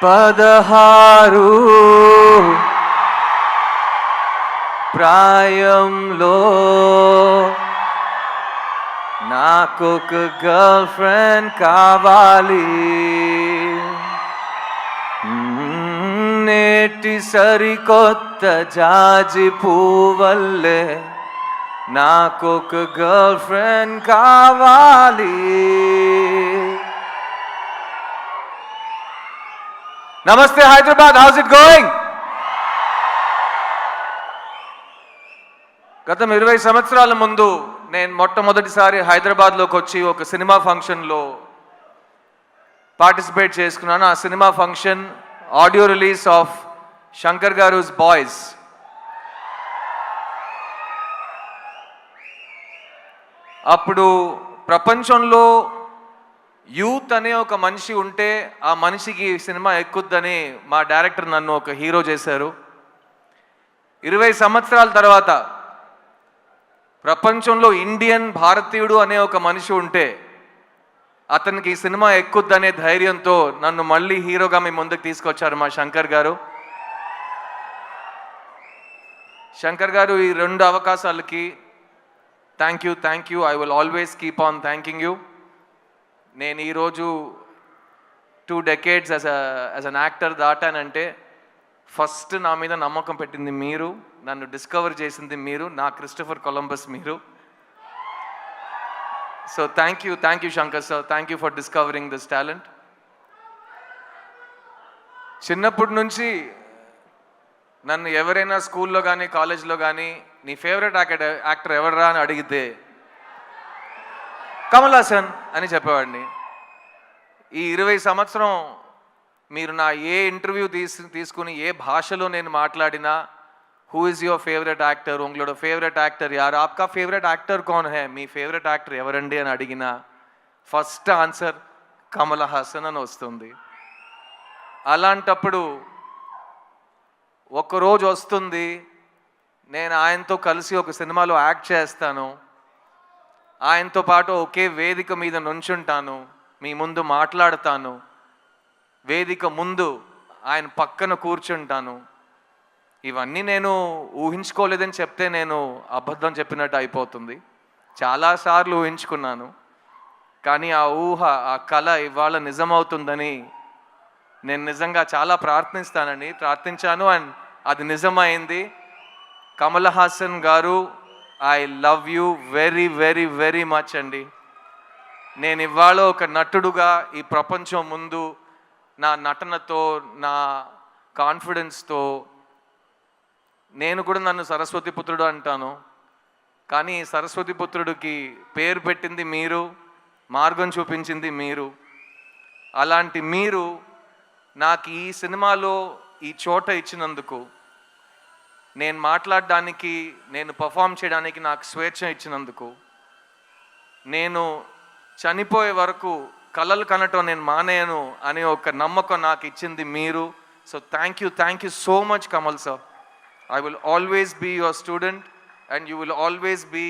16 ప్రాయంలో నాకొక girl friend కావాలి. నేటి సరికొత్త జాజి పువ్వల్లే నాకొక గర్ల్ ఫ్రెండ్ కావాలి. నమస్తే హైదరాబాద్, హౌస్ ఇట్ గోయింగ్? గతం 20 సంవత్సరాల ముందు నేను మొట్టమొదటిసారి హైదరాబాద్లోకి వచ్చి ఒక సినిమా ఫంక్షన్లో పార్టిసిపేట్ చేసుకున్నాను. ఆ cinema function audio release of Shankar గారుస్ బాయ్స్. అప్పుడు ప్రపంచంలో యూత్ అనే ఒక మనిషి ఉంటే ఆ మనిషికి సినిమా ఎక్కుద్దని మా డైరెక్టర్ నన్ను ఒక హీరో చేశారు. 20 సంవత్సరాల తర్వాత ప్రపంచంలో ఇండియన్ భారతీయుడు అనే ఒక మనిషి ఉంటే అతనికి సినిమా ఎక్కుద్దనే ధైర్యంతో నన్ను మళ్ళీ హీరోగా మీ ముందుకు తీసుకొచ్చారు మా శంకర్ గారు. శంకర్ గారు, ఈ 2 అవకాశాలకి thank you. I will always keep on thanking you. నేను ఈరోజు 2 decades యాజ్ అన్ యాక్టర్ దాటానంటే ఫస్ట్ నా మీద నమ్మకం పెట్టింది మీరు, నన్ను డిస్కవర్ చేసింది మీరు, నా క్రిస్టఫర్ కొలంబస్ మీరు. So thank you Shankar sir, thank you for discovering this talent. చిన్నప్పటి నుంచి నన్ను ఎవరైనా స్కూల్లో కానీ కాలేజ్లో కానీ నీ ఫేవరెట్ యాక్టర్ ఎవడరా అని అడిగితే కమల్ హాసన్ అని చెప్పేవాడిని. ఈ 20 సంవత్సరం మీరు నా ఏ ఇంటర్వ్యూ తీసుకుని ఏ భాషలో నేను మాట్లాడినా who is your favourite actor, ఉంగళోడ ఫేవరెట్ యాక్టర్ యార్, ఆప్కా ఫేవరెట్ యాక్టర్ కౌన్ హే, మీ ఫేవరెట్ యాక్టర్ ఎవరండి అని అడిగినా ఫస్ట్ ఆన్సర్ కమల్ హాసన్ అని వస్తుంది. అలాంటప్పుడు ఒకరోజు వస్తుంది, నేను ఆయనతో కలిసి ఒక సినిమాలో యాక్ట్ చేస్తాను, ఆయనతో పాటు ఒకే వేదిక మీద నుంచుంటాను, మీ ముందు మాట్లాడతాను, వేదిక ముందు ఆయన పక్కన కూర్చుంటాను. ఇవన్నీ నేను ఊహించుకోలేదని చెప్తే నేను అబద్ధం చెప్పినట్టు అయిపోతుంది. చాలాసార్లు ఊహించుకున్నాను, కానీ ఆ ఊహ, ఆ కళ ఇవాళ నిజమవుతుందని నేను నిజంగా చాలా ప్రార్థించాను అండ్ అది నిజమైంది. కమల్ హాసన్ గారు, I love you very very very much అండి. నేను ఇవాళ ఒక నటుడుగా ఈ ప్రపంచం ముందు నా నటనతో, నా కాన్ఫిడెన్స్తో, నేను కూడా నన్ను సరస్వతి పుత్రుడు అంటాను, కానీ సరస్వతి పుత్రుడికి పేరు పెట్టింది మీరు, మార్గం చూపించింది మీరు. అలాంటి మీరు నాకు ఈ సినిమాలో ఈ చోట ఇచ్చినందుకు, నేను మాట్లాడడానికి, నేను పర్ఫామ్ చేయడానికి నాకు స్వేచ్ఛ ఇచ్చినందుకు, నేను చనిపోయే వరకు కలలు కనటం నేను మానేయను అనే ఒక నమ్మకం నాకు ఇచ్చింది మీరు. So thank you so much Kamal sir. I will always be your student and you will always be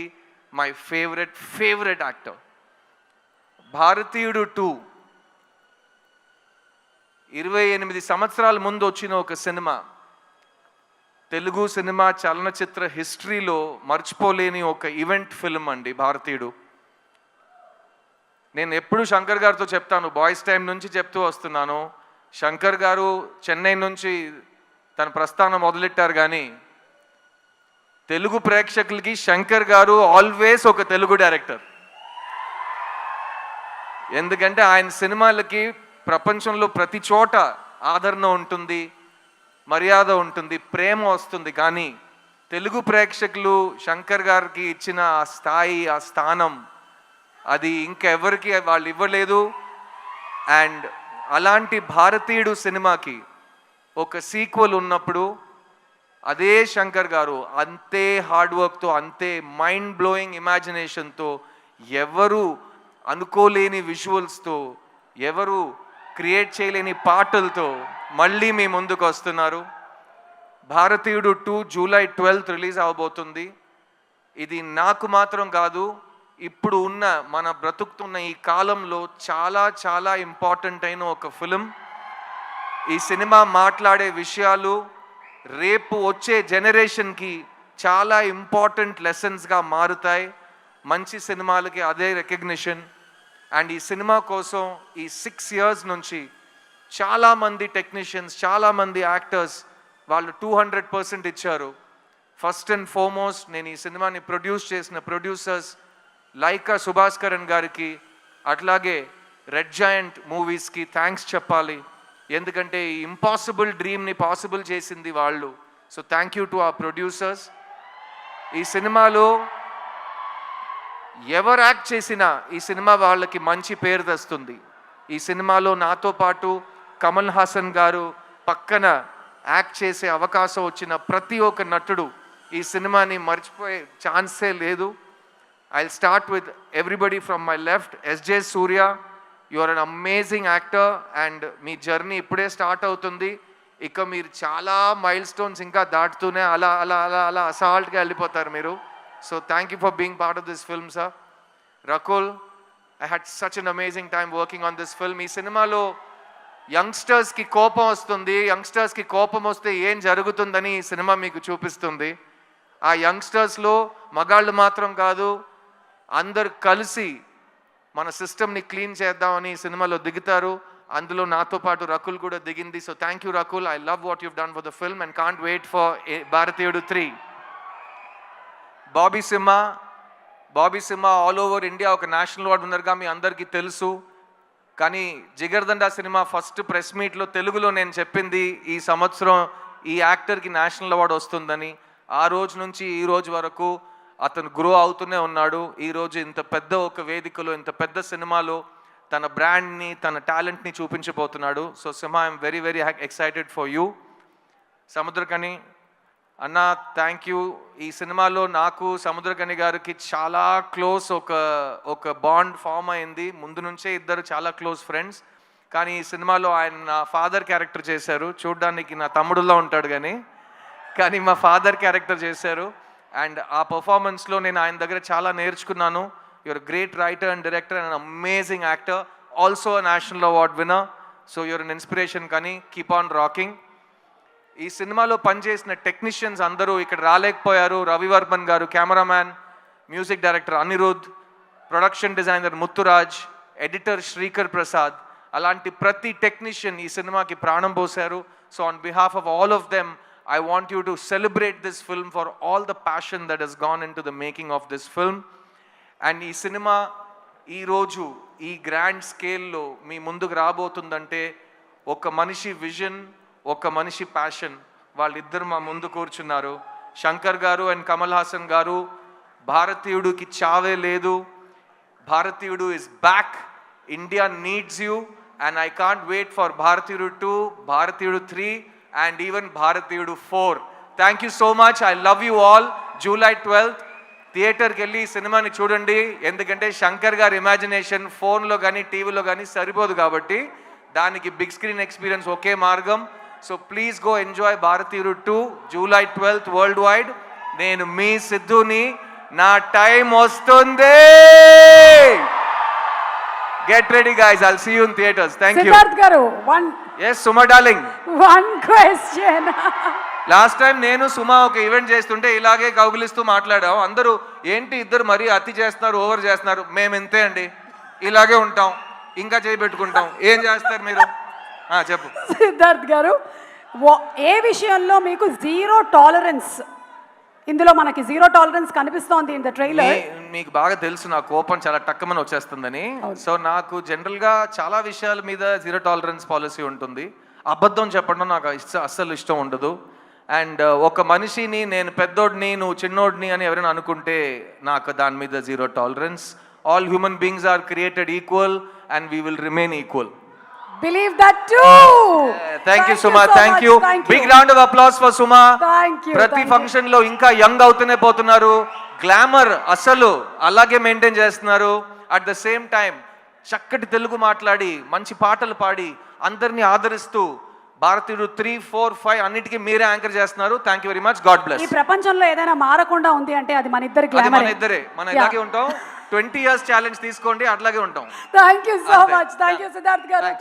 my favourite actor. Bharateeyudu 2 28 సంవత్సరాల ముందు వచ్చిన ఒక సినిమా, తెలుగు సినిమా చలనచిత్ర హిస్టరీలో మర్చిపోలేని ఒక ఈవెంట్ ఫిల్మ్ అండి భారతీయుడు. నేను ఎప్పుడు శంకర్ గారితో చెప్తాను, బాయ్స్ టైం నుంచి చెప్తూ వస్తున్నాను, శంకర్ గారు చెన్నై నుంచి తన ప్రస్థానం మొదలెట్టారు, కానీ తెలుగు ప్రేక్షకులకి శంకర్ గారు ఆల్వేస్ ఒక తెలుగు డైరెక్టర్. ఎందుకంటే ఆయన సినిమాలకి ప్రపంచంలో ప్రతి చోట ఆదరణ ఉంటుంది, మర్యాద ఉంటుంది, ప్రేమ వస్తుంది, కానీ తెలుగు ప్రేక్షకులు శంకర్ గారికి ఇచ్చిన ఆ స్థాయి, ఆ స్థానం అది ఇంకెవరికి వాళ్ళు ఇవ్వలేదు. అండ్ అలాంటి భారతీయుడు సినిమాకి ఒక సీక్వెల్ ఉన్నప్పుడు అదే శంకర్ గారు అంతే హార్డ్ వర్క్తో, అంతే మైండ్ బ్లోయింగ్ ఇమాజినేషన్తో, ఎవరు అనుకోలేని విజువల్స్తో, ఎవరు క్రియేట్ చేయలేని పాటలతో మళ్ళీ మీ ముందుకు వస్తున్నారు. భారతీయుడు 2 జూలై 12 రిలీజ్ అవబోతుంది. ఇది నాకు మాత్రం కాదు, ఇప్పుడు ఉన్న మన బ్రతుకుతున్న ఈ కాలంలో చాలా చాలా ఇంపార్టెంట్ అయిన ఒక ఫిలిం. ఈ సినిమా మాట్లాడే విషయాలు రేపు వచ్చే జనరేషన్కి చాలా ఇంపార్టెంట్ లెసన్స్గా మారుతాయి. మంచి సినిమాలకి అదే రికగ్నిషన్. అండ్ ఈ సినిమా కోసం ఈ 6 years నుంచి చాలామంది టెక్నీషియన్స్, చాలామంది యాక్టర్స్ వాళ్ళు 200% ఇచ్చారు. ఫస్ట్ అండ్ ఫార్మోస్ట్ నేను ఈ సినిమాని ప్రొడ్యూస్ చేసిన ప్రొడ్యూసర్స్ లైకా సుభాస్కరన్ గారికి, అట్లాగే రెడ్ జాయింట్ మూవీస్కి థ్యాంక్స్ చెప్పాలి. ఎందుకంటే ఈ ఇంపాసిబుల్ డ్రీమ్ని పాసిబుల్ చేసింది వాళ్ళు. సో థ్యాంక్ యూ టు ఆ ప్రొడ్యూసర్స్. ఈ సినిమాలో ఎవరు యాక్ట్ చేసినా ఈ సినిమా వాళ్ళకి మంచి పేరు తెస్తుంది. ఈ సినిమాలో నాతో పాటు కమల్ హాసన్ గారు పక్కన యాక్ట్ చేసే అవకాశం వచ్చిన ప్రతి ఒక్క నటుడు ఈ సినిమాని మర్చిపోయే ఛాన్సే లేదు. I'll start with everybody from my left. S J Suryah, you are an amazing actor and మీ జర్నీ ఇప్పుడే స్టార్ట్ అవుతుంది. ఇక మీరు చాలా మైల్ స్టోన్స్ ఇంకా దాటుతూనే అలా అలా అలా అలా అసాల్ట్గా వెళ్ళిపోతారు మీరు. So thank you for being part of this film sir. Rakul, I had such an amazing time working on this film. ఈ సినిమాలో యంగ్స్టర్స్కి కోపం వస్తుంది, యంగ్స్టర్స్కి కోపం వస్తే ఏం జరుగుతుందని ఈ సినిమా మీకు చూపిస్తుంది. ఆ యంగ్స్టర్స్లో మగాళ్ళు మాత్రం కాదు, అందరు కలిసి మన సిస్టమ్ని క్లీన్ చేద్దామని ఈ సినిమాలో దిగుతారు. అందులో నాతో పాటు రకుల్ కూడా దిగింది. So thank you Rakul. I love what you've done for the film and can't wait for Bharateeyudu 3. Bobby Simha all over India ఒక నేషనల్ అవార్డు విన్నర్గా మీ అందరికీ తెలుసు. కానీ జిగర్దండా సినిమా ఫస్ట్ ప్రెస్ మీట్లో తెలుగులో నేను చెప్పింది ఈ సంవత్సరం ఈ యాక్టర్కి నేషనల్ అవార్డు వస్తుందని. ఆ రోజు నుంచి ఈ రోజు వరకు అతను గ్రో అవుతూనే ఉన్నాడు. ఈరోజు ఇంత పెద్ద ఒక వేదికలో, ఇంత పెద్ద సినిమాలో తన బ్రాండ్ని, తన టాలెంట్ని చూపించబోతున్నాడు. So Simha, I'm very very excited for you. Samuthirakani anna, thank you. ఈ సినిమాలో నాకు సముద్రకని గారికి చాలా క్లోజ్ ఒక బాండ్ ఫామ్ అయింది. ముందు నుంచే ఇద్దరు చాలా క్లోజ్ ఫ్రెండ్స్. కానీ ఈ సినిమాలో ఆయన నా ఫాదర్ క్యారెక్టర్ చేశారు. చూడ్డానికి నా తమ్ముడులా ఉంటాడు కానీ మా ఫాదర్ క్యారెక్టర్ చేశారు. అండ్ ఆ పర్ఫార్మెన్స్లో నేను ఆయన దగ్గర చాలా నేర్చుకున్నాను. You're great writer and director and amazing actor, also national award winner. So you're an inspiration. కానీ కీప్ ఆన్ రాకింగ్. ఈ సినిమాలో పనిచేసిన టెక్నీషియన్స్ అందరూ ఇక్కడ రాలేకపోయారు. Ravivarman garu cameraman, music director Anirudh, production designer Muthuraj, editor Sreekar Prasad, అలాంటి ప్రతి టెక్నీషియన్ ఈ సినిమాకి ప్రాణం పోశారు. So on behalf of all of them I want you to celebrate this film for all the passion that has gone into the making of this film. And ee cinema ee roju ee grand scale lo mee munduku raabotundante oka manishi vision, oka manishi passion valliddaru ma mundu koorchunnaru. Shankar garu and Kamal Hassan garu, Bharatiyudu ki chave ledu, Bharatiyudu is back, India needs you, and I can't wait for Bharatiyudu 2, Bharatiyudu 3 and even Bharatiyudu 4. Thank you so much. I love you all. July 12th థియేటర్కి వెళ్ళి ఈ సినిమాని చూడండి. ఎందుకంటే శంకర్ గారి imagination ఫోన్లో కానీ టీవీలో కానీ సరిపోదు కాబట్టి దానికి బిగ్ స్క్రీన్ ఎక్స్పీరియన్స్ ఒకే మార్గం. సో ప్లీజ్ గో ఎంజాయ్ భారతీయుడు 2 July 12th వరల్డ్ వైడ్. నేను మీ సిద్ధుని, నా టైం వస్తుంది. Get ready guys, I'll see you in theaters. Thank you. Siddharth garu, Yes, Suma darling. one question. Last time నేను సుమా ఒక event చేస్తుంటే ఇలాగే కౌగిలిస్తూ మాట్లాడాం. అందరూ ఏంటి ఇద్దరు మరీ అతి చేస్తున్నారు, ఓవర్ చేస్తున్నారు. మేము ఇంతే అండి, ఇలాగే ఉంటాం, ఇంకా చేయబెట్టుకుంటాం. ఏం చేస్తారు మీరు? చెప్పు సిద్ధార్థ్ గారు, ఏ విషయంలో మీకు జీరో టాలరెన్స్? ఇందులో మనకి జీరో టాలరెన్స్ కనిపిస్తోంది ఇన్ ద ట్రైలర్. మీకు బాగా తెలుసు నా కోపం చాలా టక్కమని వచ్చేస్తుందని. సో నాకు జనరల్గా చాలా విషయాల మీద జీరో టాలరెన్స్ పాలసీ ఉంటుంది. అబద్ధం చెప్పడం నాకు అస్సలు ఇష్టం ఉండదు. అండ్ ఒక మనిషిని నేను పెద్దోడిని నువ్వు చిన్నోడిని అని ఎవరైనా అనుకుంటే నాకు దాని మీద zero tolerance. All human beings are created equal and we will remain equal. Believe that too. Thank you Suma, thank you. Big round of applause for Suma. Thank you. ప్రతి ఫంక్షన్ లో ఇంకా యంగ్ అవుతూనే పోతున్నారు. Glamour అసలు అలాగే maintain చేస్తున్నారు. At the same time చక్కటి తెలుగు మాట్లాడి మంచి పాటలు పాడి అందరినీ ఆదరిస్తూ భారతీయుడు 3, 4, 5 అన్నిటికీ మీరే యాంకర్ చేస్తున్నారు. Thank you very much. God bless. ఈ ప్రపంచంలో ఏదైనా మారకుండా ఉంది అంటే అది మన ఇద్దరి గ్లామర్. మన ఇద్దరే, మనం ఇలాగే ఉంటాం. 20 years ఛాలెంజ్ తీసుకోండి, అట్లాగే ఉంటాం. Thank you so much. Thank you Siddharth గారు.